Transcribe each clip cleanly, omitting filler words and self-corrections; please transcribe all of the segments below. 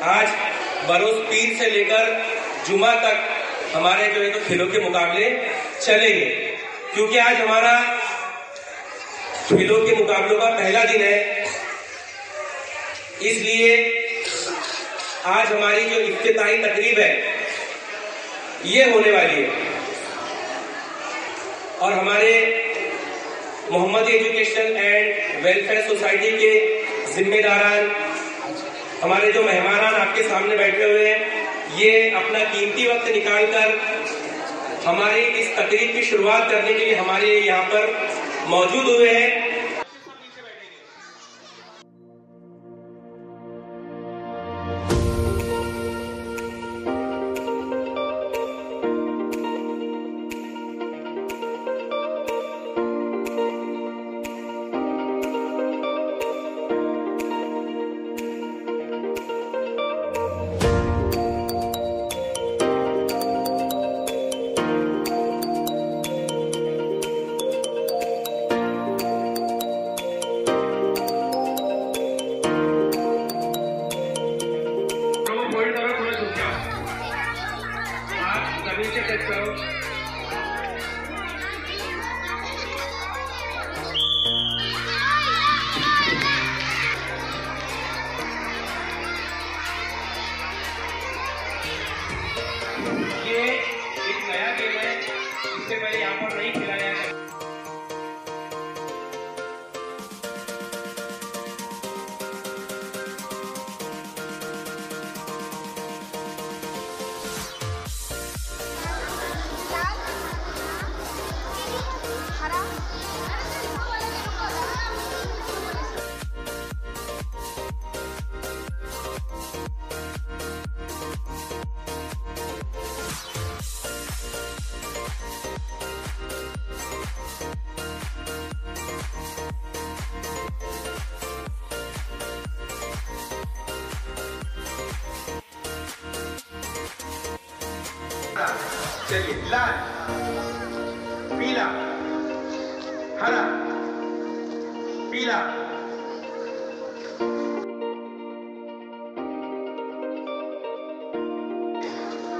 आज बरोज पीर से लेकर जुमा तक हमारे जो है तो खेलों के मुकाबले चलेंगे, क्योंकि आज हमारा खेलों के मुकाबलों का पहला दिन है। इसलिए आज हमारी जो इफ्तिताही तकरीब है ये होने वाली है और हमारे Mohammad education and welfare society के जिम्मेदारान, हमारे जो मेहमान आपके सामने बैठे हुए हैं, ये अपना कीमती वक्त निकालकर हमारी इस तकरीब की शुरुआत करने के लिए हमारे यहाँ पर मौजूद हुए हैं। ये एक नया गेम है, इससे पहले यहाँ पर नहीं खिलाया है। चलिए, लाल, पीला, हरा, पीला।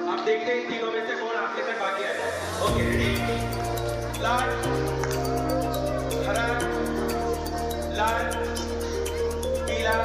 आप देखते हैं तीनों में से कौन आखिर तक बाकी आया। Okay, ready? लाल, हरा, लाल, पीला,